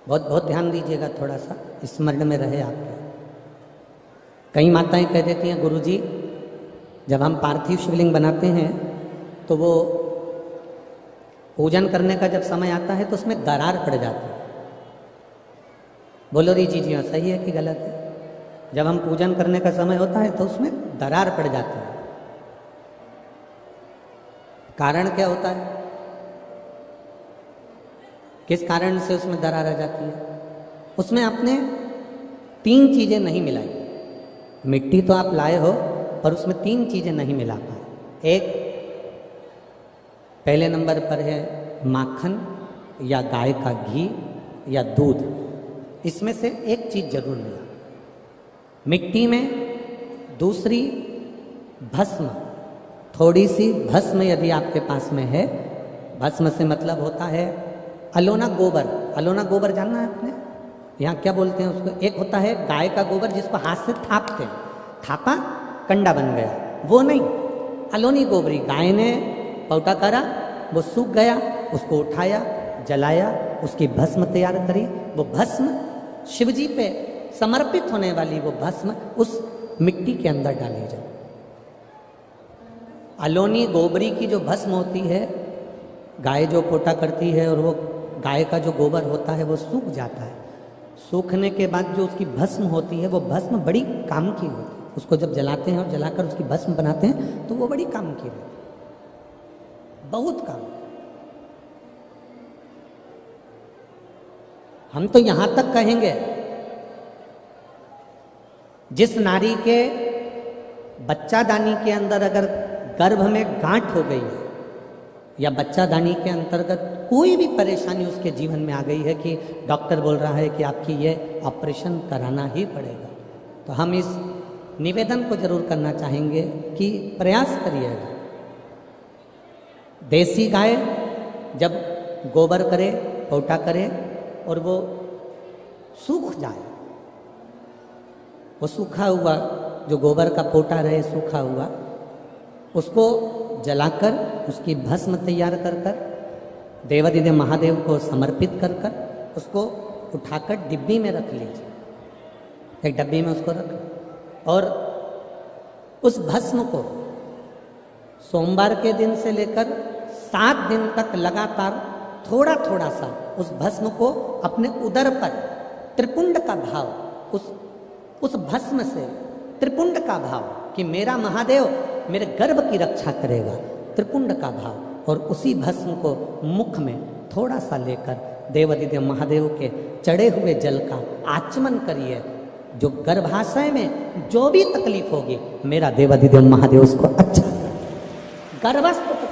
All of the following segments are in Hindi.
बहुत बहुत ध्यान दीजिएगा, थोड़ा सा स्मरण में रहे आपके। कई माताएं कह देती हैं, गुरुजी जब हम पार्थिव शिवलिंग बनाते हैं तो वो पूजन करने का जब समय आता है तो उसमें दरार पड़ जाती है। बोलो री जी हाँ, सही है कि गलत है? जब हम पूजन करने का समय होता है तो उसमें दरार पड़ जाती है। कारण क्या होता है? किस कारण से उसमें दरार आ जाती है? उसमें आपने 3 चीजें नहीं मिलाई। मिट्टी तो आप लाए हो पर उसमें 3 चीजें नहीं मिला पाए। एक, पहले नंबर पर है माखन या गाय का घी या दूध, इसमें से एक चीज जरूर मिला मिट्टी में। दूसरी भस्म, थोड़ी सी भस्म यदि आपके पास में है, भस्म से मतलब होता है अलोना गोबर। अलोना गोबर जानना है आपने? यहाँ क्या बोलते हैं उसको? एक होता है गाय का गोबर जिसको हाथ से थापते हैं, थापा कंडा बन गया, वो नहीं। अलोनी गोबरी, गाय ने पौटा करा, वो सूख गया, उसको उठाया, जलाया, उसकी भस्म तैयार करी। वो भस्म शिवजी पे समर्पित होने वाली वो भस्म उस मिट्टी के अंदर डाली जाए। अलोनी गोबरी की जो भस्म होती है, गाय जो पोटा करती है और वो गाय का जो गोबर होता है वो सूख जाता है। सूखने के बाद जो उसकी भस्म होती है वो भस्म बड़ी काम की होती है। उसको जब जलाते हैं और जलाकर उसकी भस्म बनाते हैं तो वो बड़ी काम की रहती है, बहुत काम। हम तो यहां तक कहेंगे, जिस नारी के बच्चादानी के अंदर अगर गर्भ में गांठ हो गई है या बच्चादानी के अंतर्गत कोई भी परेशानी उसके जीवन में आ गई है कि डॉक्टर बोल रहा है कि आपकी ये ऑपरेशन कराना ही पड़ेगा, तो हम इस निवेदन को जरूर करना चाहेंगे कि प्रयास करिएगा। देसी गाय जब गोबर करे, पोटा करे और वो सूख जाए, वो सूखा हुआ जो गोबर का पोटा रहे सूखा हुआ, उसको जलाकर उसकी भस्म तैयार कर कर देवादिदेव महादेव को समर्पित कर कर उसको उठाकर डिब्बी में रख लीजिए। एक डब्बी में उसको रख और उस भस्म को सोमवार के दिन से लेकर 7 दिन तक लगातार थोड़ा थोड़ा सा उस भस्म को अपने उदर पर त्रिपुंड का भाव, उस भस्म से त्रिपुंड का भाव कि मेरा महादेव मेरे गर्भ की रक्षा करेगा, त्रिपुंड का भाव, और उसी भस्म को मुख में थोड़ा सा लेकर देवादिदेव महादेव के चढ़े हुए जल का आचमन करिए। जो गर्भाशय में जो भी तकलीफ होगी मेरा देवादिदेव महादेव उसको अच्छा गर्भस्थ तक।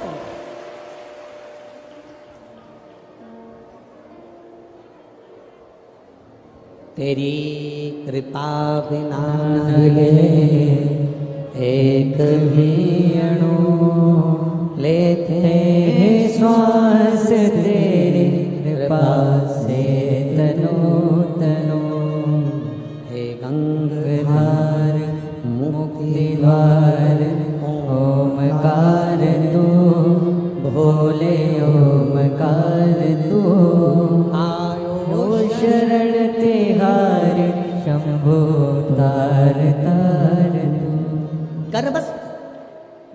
तेरी कृपा बिना एक भी अणु लेते श्वास तेरी कृपा से तनो तनो। हे गंगाधार मुक्ति द्वार ओमकार तू, भोले ओमकार तू, आयो शरण तिहार शंभो तार तार। गर्भस्थ,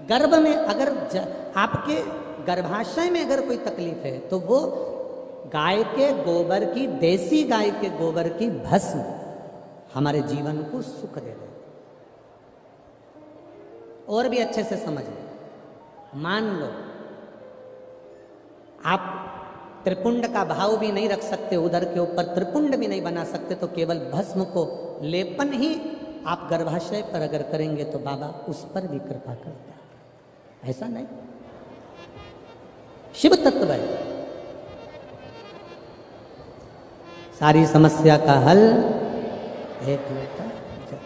गर्भ में अगर आपके गर्भाशय में अगर कोई तकलीफ है तो वो गाय के गोबर की, देसी गाय के गोबर की भस्म हमारे जीवन को सुख दे रहे। और भी अच्छे से समझ लो, मान लो आप त्रिपुंड का भाव भी नहीं रख सकते, उदर के ऊपर त्रिपुंड भी नहीं बना सकते, तो केवल भस्म को लेपन ही आप गर्भाशय पर अगर करेंगे तो बाबा उस पर भी कृपा करता है। ऐसा नहीं, शिव तत्व है। सारी समस्या का हल एक लोटा जल।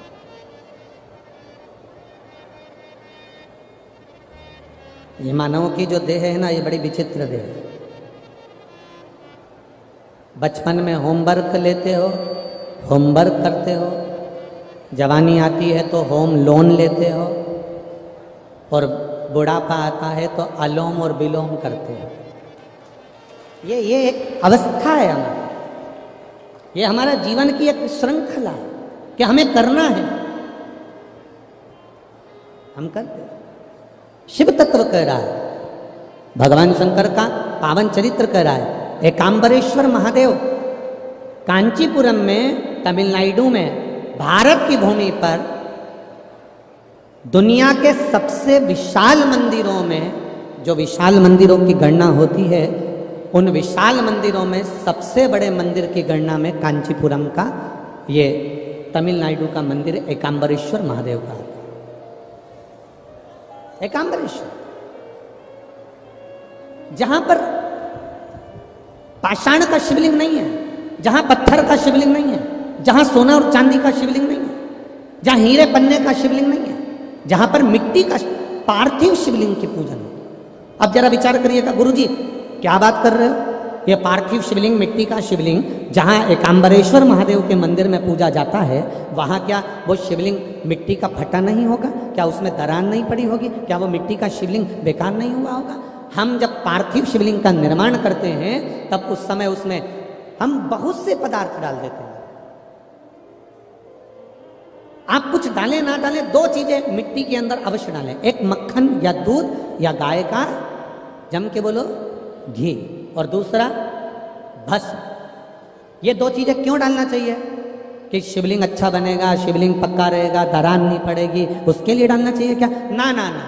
ये मानव की जो देह है ना, ये बड़ी विचित्र देह है। बचपन में होमवर्क लेते हो, होमवर्क करते हो, जवानी आती है तो होम लोन लेते हो, और बुढ़ापा आता है तो अलोम और विलोम करते हो। ये एक अवस्था है हमारी। ये हमारा जीवन की एक श्रृंखला है कि हमें करना है, हम करते हैं। शिव तत्व कह रहा है, भगवान शंकर का पावन चरित्र कह रहा है। एकांबरेश्वर महादेव कांचीपुरम में, तमिलनाडु में, भारत की भूमि पर दुनिया के सबसे विशाल मंदिरों में, जो विशाल मंदिरों की गणना होती है, उन विशाल मंदिरों में सबसे बड़े मंदिर की गणना में कांचीपुरम का, ये तमिलनाडु का मंदिर एकांबरेश्वर महादेव का। एकांबरेश्वर, जहां पर पाषाण का शिवलिंग नहीं है, जहां पत्थर का शिवलिंग नहीं है, जहां सोना और चांदी का शिवलिंग नहीं है, जहां हीरे पन्ने का शिवलिंग नहीं है, जहां पर मिट्टी का पार्थिव शिवलिंग की पूजन हो। अब जरा विचार करिएगा, गुरुजी क्या बात कर रहे हो, ये पार्थिव शिवलिंग, मिट्टी का शिवलिंग, जहां एकांबरेश्वर महादेव के मंदिर में पूजा जाता है, वहां क्या वो शिवलिंग मिट्टी का फटा नहीं होगा? क्या उसमें दरार नहीं पड़ी होगी? क्या वो मिट्टी का शिवलिंग बेकार नहीं हुआ होगा? हम जब पार्थिव शिवलिंग का निर्माण करते हैं, तब उस समय उसमें हम बहुत से पदार्थ डाल देते हैं। आप कुछ डालें ना डालें, दो चीजें मिट्टी के अंदर अवश्य डालें, एक मक्खन या दूध या गाय का, जम के बोलो, घी, और दूसरा भस्म। ये दो चीजें क्यों डालना चाहिए? कि शिवलिंग अच्छा बनेगा, शिवलिंग पक्का रहेगा, दरार नहीं पड़ेगी, उसके लिए डालना चाहिए क्या? ना ना ना,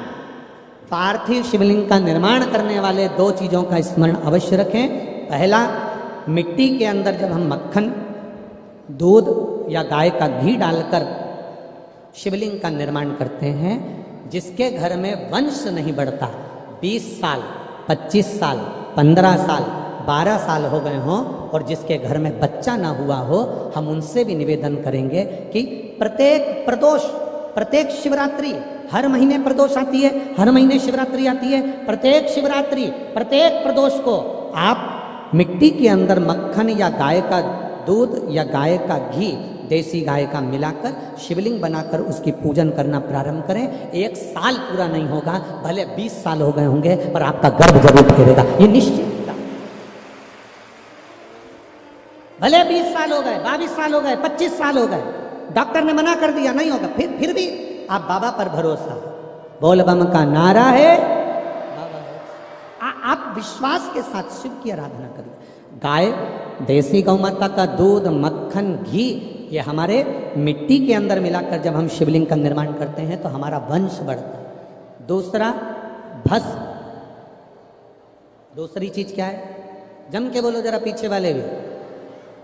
पार्थिव शिवलिंग का निर्माण करने वाले दो चीजों का स्मरण अवश्य रखें। पहला, मिट्टी के अंदर जब हम मक्खन, दूध या गाय का घी डालकर शिवलिंग का निर्माण करते हैं, जिसके घर में वंश नहीं बढ़ता, 20 साल, 25 साल, 15 साल, 12 साल हो गए हों, और जिसके घर में बच्चा ना हुआ हो, हम उनसे भी निवेदन करेंगे कि प्रत्येक प्रदोष, प्रत्येक शिवरात्रि, हर महीने प्रदोष आती है, हर महीने शिवरात्रि आती है, प्रत्येक शिवरात्रि, प्रत्येक प्रदोष को आप मिट्टी के अंदर मक्खन या गाय का दूध या गाय का घी, देसी गाय का मिलाकर शिवलिंग बनाकर उसकी पूजन करना प्रारंभ करें। 1 साल पूरा नहीं होगा, भले 20 साल हो गए होंगे, पर आपका गर्भ जरूर गिरेगा, ये निश्चित। भले 20 साल हो गए, 22 साल हो गए, 25 साल हो गए, डॉक्टर ने मना कर दिया नहीं होगा, फिर भी आप बाबा पर भरोसा, बोल बम का नारा है, बाबा है। आप विश्वास के साथ शिव की आराधना करिए। गाय, देसी गौ माता का दूध, मक्खन, घी, ये हमारे मिट्टी के अंदर मिलाकर जब हम शिवलिंग का निर्माण करते हैं तो हमारा वंश बढ़ता है। दूसरा, भस्म। दूसरी चीज क्या है? जम के बोलो जरा पीछे वाले भी,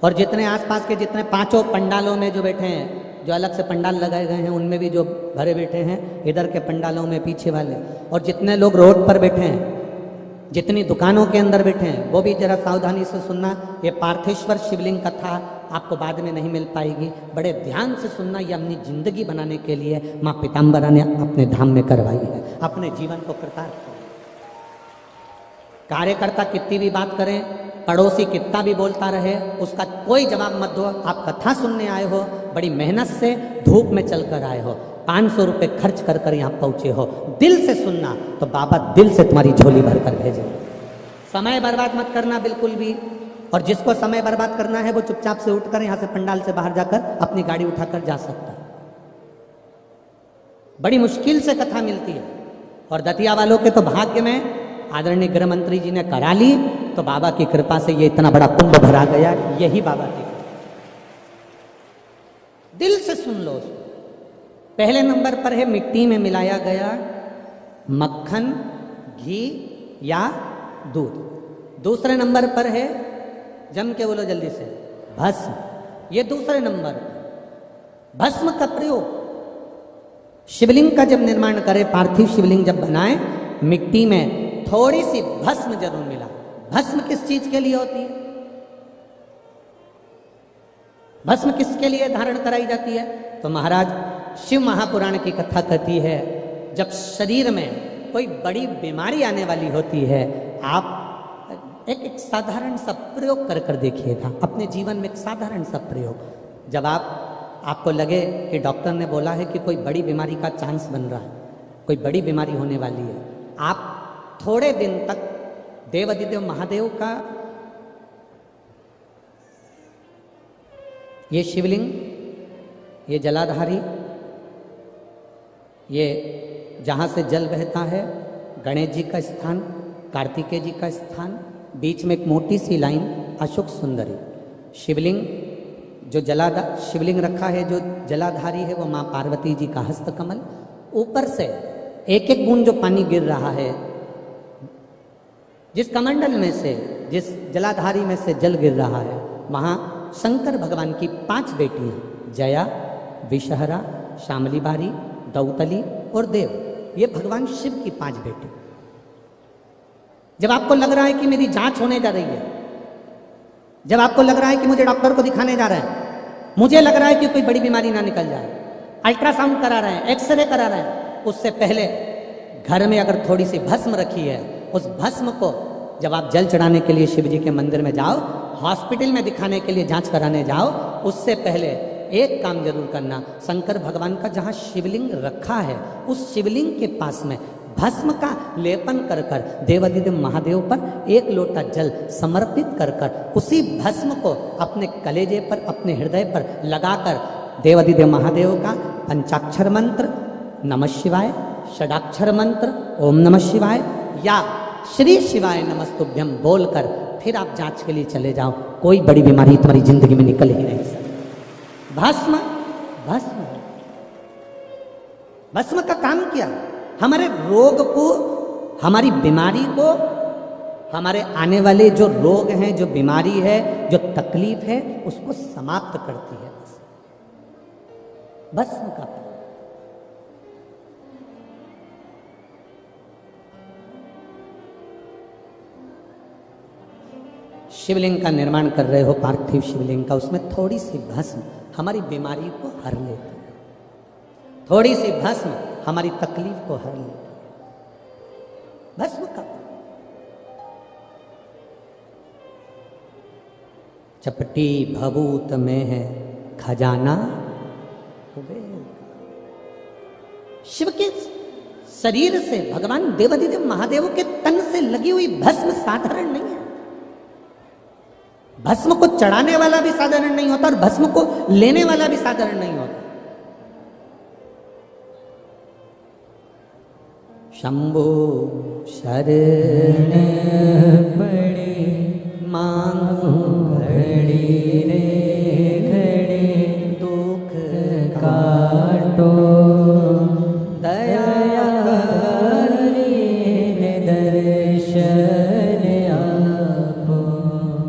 और जितने आसपास के जितने 5 पंडालों में जो बैठे हैं, जो अलग से पंडाल लगाए गए हैं, उनमें भी जो भरे बैठे हैं, इधर के पंडालों में पीछे वाले, और जितने लोग रोड पर बैठे हैं, जितनी दुकानों के अंदर बैठे हैं, वो भी जरा सावधानी से सुनना। ये पार्थेश्वर शिवलिंग कथा आपको बाद में नहीं मिल पाएगी, बड़े ध्यान से सुनना। ये अपनी जिंदगी बनाने के लिए माँ पीताम्बरा ने अपने धाम में करवाई है, अपने जीवन को कृतार्थ। कार्यकर्ता कितनी भी बात करें, पड़ोसी कितना भी बोलता रहे, उसका कोई जवाब मत दो। आप कथा सुनने आए हो, बड़ी मेहनत से धूप में चलकर आए हो, 500 रुपये खर्च कर कर यहाँ पहुँचे हो, दिल से सुनना तो बाबा दिल से तुम्हारी झोली भर कर भेजे। समय बर्बाद मत करना बिल्कुल भी, और जिसको समय बर्बाद करना है वो चुपचाप से उठकर यहाँ से पंडाल से बाहर जाकर अपनी गाड़ी उठाकर जा सकता है। बड़ी मुश्किल से कथा मिलती है, और दतिया वालों के तो भाग्य में आदरणीय गृह मंत्री जी ने करा ली, तो बाबा की कृपा से ये इतना बड़ा कुंभ भरा गया। यही बाबा की, दिल से सुन लो उसको। पहले नंबर पर है मिट्टी में मिलाया गया मक्खन, घी या दूध। दूसरे नंबर पर है, जम के बोलो जल्दी से, भस्म। ये दूसरे नंबर। भस्म का प्रयोग शिवलिंग का जब निर्माण करें, पार्थिव शिवलिंग जब बनाए, मिट्टी में थोड़ी सी भस्म जरूर मिला। भस्म किस चीज के लिए होती है? भस्म किसके लिए धारण कराई जाती है? तो महाराज शिव महापुराण की कथा कहती है, जब शरीर में कोई बड़ी बीमारी आने वाली होती है, आप एक साधारण सा प्रयोग कर कर देखिएगा अपने जीवन में। एक साधारण सा प्रयोग, जब आपको लगे कि डॉक्टर ने बोला है कि कोई बड़ी बीमारी का चांस बन रहा है, कोई बड़ी बीमारी होने वाली है, आप थोड़े दिन तक देवाधिदेव महादेव का ये शिवलिंग, ये जलाधारी, ये जहाँ से जल बहता है, गणेश जी का स्थान, कार्तिकेय जी का स्थान, बीच में एक मोटी सी लाइन अशोक सुंदरी। शिवलिंग जो शिवलिंग रखा है, जो जलाधारी है वो माँ पार्वती जी का हस्तकमल। ऊपर से एक एक बूंद जो पानी गिर रहा है, जिस कमंडल में से, जिस जलाधारी में से जल गिर रहा है, वहाँ शंकर भगवान की 5 बेटियां, जया, विषहरा, शामली बारी, दौतली और देव, ये भगवान शिव की 5 बेटी। जब आपको लग रहा है कि मेरी जांच होने जा रही है, जब आपको लग रहा है कि मुझे डॉक्टर को दिखाने जा रहे हैं, मुझे लग रहा है कि कोई बड़ी बीमारी ना निकल जाए, अल्ट्रासाउंड करा रहे हैं, एक्सरे करा रहे हैं, उससे पहले घर में अगर थोड़ी सी भस्म रखी है, उस भस्म को जब आप जल चढ़ाने के लिए शिव जी के मंदिर में जाओ, हॉस्पिटल में दिखाने के लिए जांच कराने जाओ, उससे पहले एक काम जरूर करना, शंकर भगवान का जहाँ शिवलिंग रखा है, उस शिवलिंग के पास में भस्म का लेपन कर कर देवादिदेव महादेव पर 1 लोटा जल समर्पित कर कर उसी भस्म को अपने कलेजे पर, अपने हृदय पर लगाकर देवादिदेव महादेव का पंचाक्षर मंत्र नमः शिवाय, षडाक्षर मंत्र ओम नमः शिवाय या श्री शिवाय नमस्तुभ्यम बोलकर फिर आप जांच के लिए चले जाओ। कोई बड़ी बीमारी तुम्हारी जिंदगी में निकल ही नहीं सकती। भस्म भस्म भस्म का काम क्या? हमारे रोग को, हमारी बीमारी को, हमारे आने वाले जो रोग हैं, जो बीमारी है, जो तकलीफ है, उसको समाप्त करती है भस्म का। शिवलिंग का निर्माण कर रहे हो, पार्थिव शिवलिंग का, उसमें थोड़ी सी भस्म हमारी बीमारी को हर लेती है, थोड़ी सी भस्म हमारी तकलीफ को हर लेती है। भस्म का चपटी भभूत में है खजाना कुबेर। शिव के शरीर से, भगवान देवादिदेव महादेव के तन से लगी हुई भस्म साधारण नहीं है। भस्म को चढ़ाने वाला भी साधारण नहीं होता और भस्म को लेने वाला भी साधारण नहीं होता। शंभो शरण पड़े मांगो घड़ी रे घड़ी, दुख काटो दया दर्शन आपो।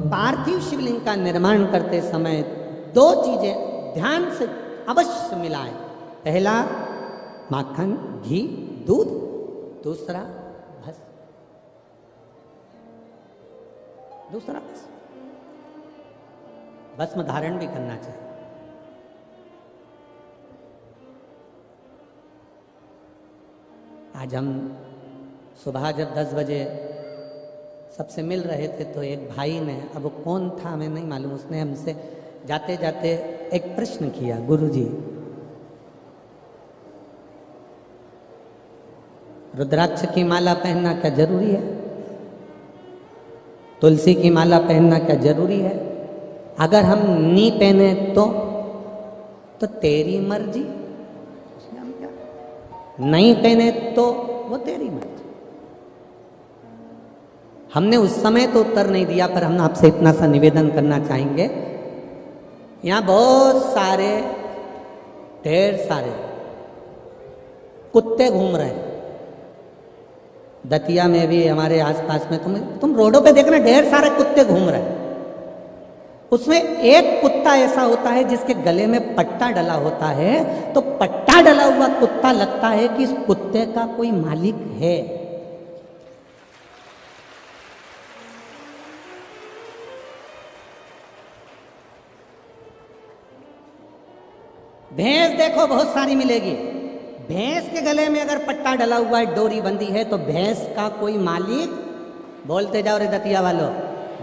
पार्थिव शिवलिंग का निर्माण करते समय 2 चीजें ध्यान से अवश्य मिलाएं। पहला माखन, घी, दूध, दूसरा भस्म, दूसरा भस्म धारण भी करना चाहिए। आज हम सुबह जब 10 बजे सबसे मिल रहे थे तो एक भाई ने, अब वो कौन था हमें नहीं मालूम, उसने हमसे जाते जाते एक प्रश्न किया, गुरुजी रुद्राक्ष की माला पहनना क्या जरूरी है? तुलसी की माला पहनना क्या जरूरी है? अगर हम नहीं पहने तो तेरी मर्जी। हम क्या नहीं पहने तो वो तेरी मर्जी। हमने उस समय तो उत्तर नहीं दिया, पर हम आपसे इतना सा निवेदन करना चाहेंगे, यहाँ बहुत सारे, ढेर सारे कुत्ते घूम रहे हैं। दतिया में भी, हमारे आसपास में, तुम रोडों पे देखना ढेर सारे कुत्ते घूम रहे हैं। उसमें एक कुत्ता ऐसा होता है जिसके गले में पट्टा डला होता है, तो पट्टा डला हुआ कुत्ता लगता है कि इस कुत्ते का कोई मालिक है। भैंस देखो बहुत सारी मिलेगी, भैंस के गले में अगर पट्टा डला हुआ है, डोरी बंधी है, तो भैंस का कोई मालिक, बोलते जाओ रे दतिया वालों,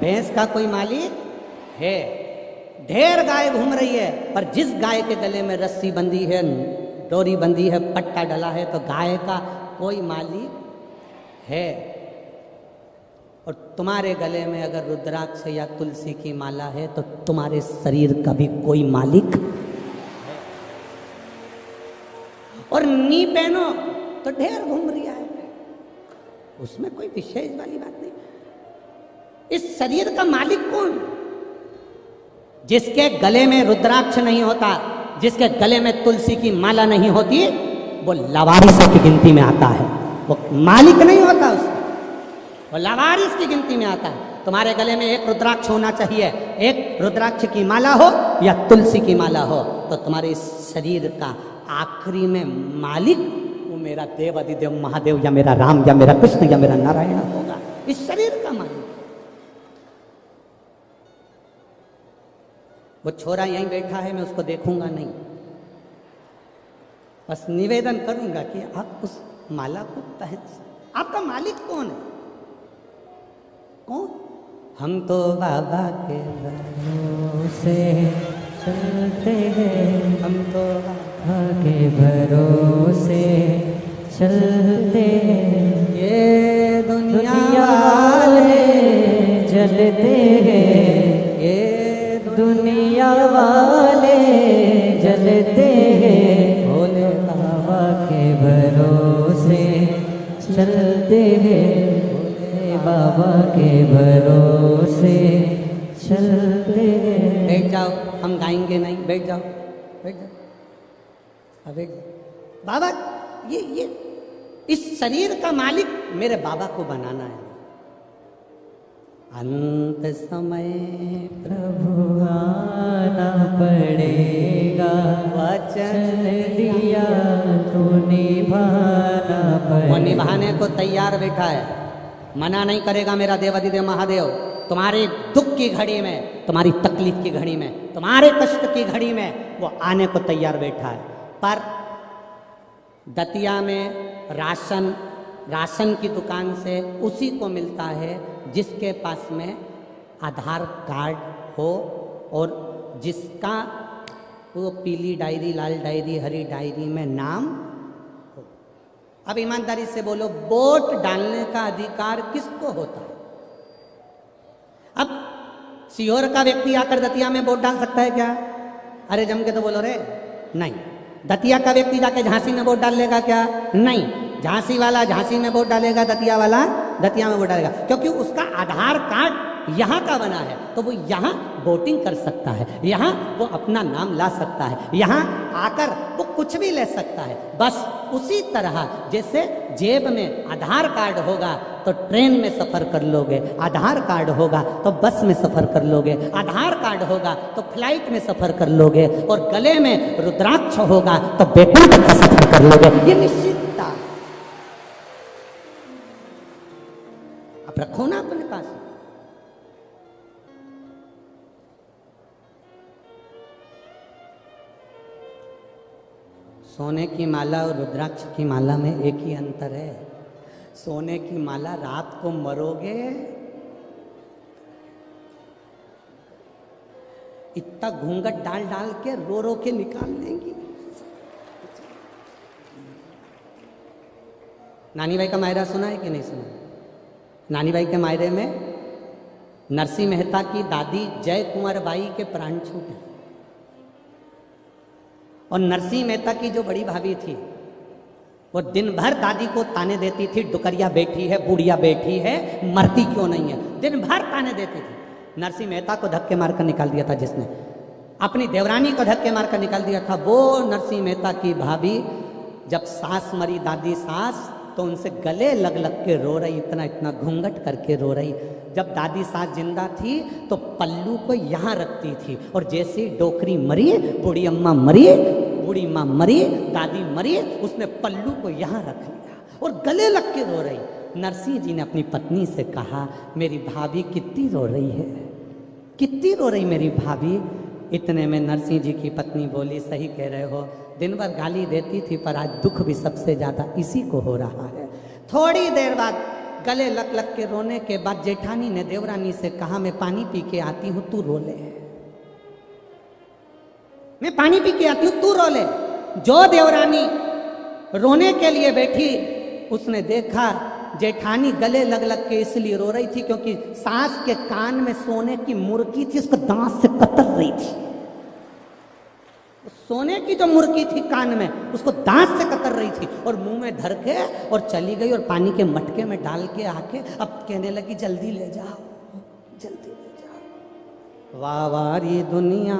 भैंस का कोई मालिक है। ढेर गाय घूम रही है, पर जिस गाय के गले में रस्सी बंधी है, डोरी बंधी है, पट्टा डला है, तो गाय का कोई मालिक है। और तुम्हारे गले में अगर रुद्राक्ष या तुलसी की माला है तो तुम्हारे शरीर का भी कोई मालिक, और नी पहनो तो ढेर घूम रिया है, उसमें कोई विशेष वाली बात नहीं। इस शरीर का मालिक कौन? जिसके गले में रुद्राक्ष नहीं होता, जिसके गले में तुलसी की माला नहीं होती, वो लावारिसों की गिनती में आता है। वो मालिक नहीं होता उसका, वो लावारिस की गिनती में आता है। तुम्हारे गले में एक रुद्राक्ष होना चाहिए, एक रुद्राक्ष की माला हो या तुलसी की माला हो, तो तुम्हारे शरीर का आखिरी में मालिक वो मेरा देव अधिदेव महादेव या मेरा राम या मेरा कृष्ण या मेरा नारायण होगा। इस शरीर का मालिक। वो छोरा यहीं बैठा है, मैं उसको देखूंगा नहीं, बस निवेदन करूंगा कि आप उस माला को पहन। आपका मालिक कौन है? कौन? हम तो बाबा के भरोसे चलते हैं, हम तो बाबा के भरोसे चलते हैं। ये दुनिया वाले जलते हैं, ये दुनिया वाले जलते हैं, भोले बाबा के भरोसे चलते हैं, भोले बाबा के भरोसे चलते हैं। बैठ जाओ, हम गाएंगे नहीं, बैठ जाओ, बैठ जाओ, अब बैठ जाओ। बाबा ये इस शरीर का मालिक मेरे बाबा को बनाना है। अंत समय प्रभु आना पड़ेगा, वचन दिया तो निभाना पड़ेगा। वो निभाने को तैयार बैठा है, मना नहीं करेगा मेरा देवाधिदेव महादेव। तुम्हारे दुख की घड़ी में, तुम्हारी तकलीफ की घड़ी में, तुम्हारे कष्ट की घड़ी में वो आने को तैयार बैठा है। पर दतिया में राशन की दुकान से उसी को मिलता है जिसके पास में आधार कार्ड हो और जिसका वो पीली डायरी, लाल डायरी, हरी डायरी में नाम हो। अब ईमानदारी से बोलो, वोट डालने का अधिकार किसको होता है? अब सीहोर का व्यक्ति आकर दतिया में वोट डाल सकता है क्या? अरे जम के तो बोलो रे, नहीं। दतिया का व्यक्ति जाके झांसी में वोट डाल लेगा क्या? नहीं। झांसी वाला झांसी में वोट डालेगा, दतिया वाला दतिया में वोट डालेगा, क्योंकि उसका आधार कार्ड यहाँ का बना है, तो वो यहाँ वोटिंग कर सकता है, यहाँ वो अपना नाम ला सकता है, यहाँ आकर वो कुछ भी ले सकता है। बस उसी तरह जैसे जेब में आधार कार्ड होगा तो ट्रेन में सफर कर लोगे, आधार कार्ड होगा तो बस में सफर कर लोगे, आधार कार्ड होगा तो फ्लाइट में सफर कर लोगे, और गले में रुद्राक्ष होगा तो बैकुंठ का सफर कर लोगे। ये निश्चितता। अब रखो ना अपने पास। सोने की माला और रुद्राक्ष की माला में एक ही अंतर है। सोने की माला रात को मरोगे इतना घूंघट डाल डाल के रो रो के निकाल लेंगी। नानी भाई का मायरा सुना है कि नहीं सुना? नानी भाई के मायरे में नरसिंह मेहता की दादी जय कुंवर बाई के प्राण छूटे, और नरसिंह मेहता की जो बड़ी भाभी थी वो दिन भर दादी को ताने देती थी, डुकरिया बैठी है, बुढ़िया बैठी है, मरती क्यों नहीं है, दिन भर ताने देती थी। नरसिंह मेहता को धक्के मारकर निकाल दिया था जिसने, अपनी देवरानी को धक्के मारकर निकाल दिया था वो नरसिंह मेहता की भाभी। जब सास मरी, दादी सास, तो उनसे गले लग लग के रो रही, इतना इतना घूंघट करके रो रही। जब दादी सास जिंदा थी तो पल्लू को यहाँ रखती थी, और जैसे डोकरी मरी, बूढ़ी अम्मा मरी, बूढ़ी माँ मरी, दादी मरी, उसने पल्लू को यहाँ रख लिया और गले लग के रो रही। नरसिंह जी ने अपनी पत्नी से कहा, मेरी भाभी कितनी रो रही है, कितनी रो रही मेरी भाभी। इतने में नरसिंह जी की पत्नी बोली, सही कह रहे हो, दिन भर गाली देती थी पर आज दुख भी सबसे ज्यादा इसी को हो रहा है। थोड़ी देर बाद गले लग लग के रोने के बाद जेठानी ने देवरानी से कहा, मैं पानी पी के आती हूँ, तू रो ले, मैं पानी पी के आती हूँ, तू रो ले। जो देवरानी रोने के लिए बैठी, उसने देखा जेठानी गले लग लग के इसलिए रो रही थी क्योंकि सास के कान में सोने की मुर्गी थी, उसको दांत से कतर रही थी। सोने की जो मुर्गी थी कान में, उसको दांत से कतर रही थी और मुंह में धर के और चली गई और पानी के मटके में डाल के आके अब कहने लगी जल्दी ले जाओ, जल्दी ले जाओ। वाह वाह ये दुनिया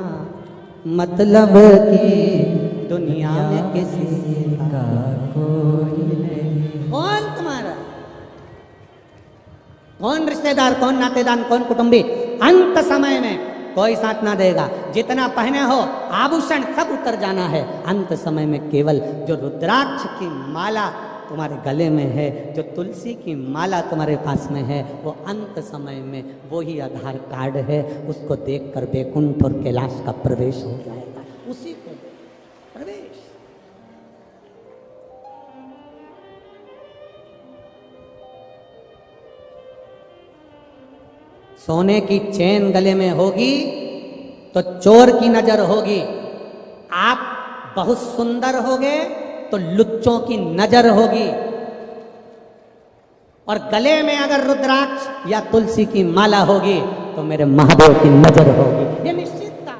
मतलब की दुनिया में किसी का कोई नहीं। कौन तुम्हारा, कौन रिश्तेदार, कौन नातेदार, कौन कुटुंबी, अंत समय में कोई साथ ना देगा। जितना पहने हो आभूषण सब उतर जाना है। अंत समय में केवल जो रुद्राक्ष की माला तुम्हारे गले में है, जो तुलसी की माला तुम्हारे पास में है, वो अंत समय में वो ही आधार कार्ड है। उसको देखकर बैकुंठ और कैलाश का प्रवेश हो जाएगा। उसी को प्रवेश। सोने की चेन गले में होगी तो चोर की नजर होगी। आप बहुत सुंदर होगे तो लुच्चों की नजर होगी। और गले में अगर रुद्राक्ष या तुलसी की माला होगी तो मेरे महादेव की नजर होगी। ये निश्चित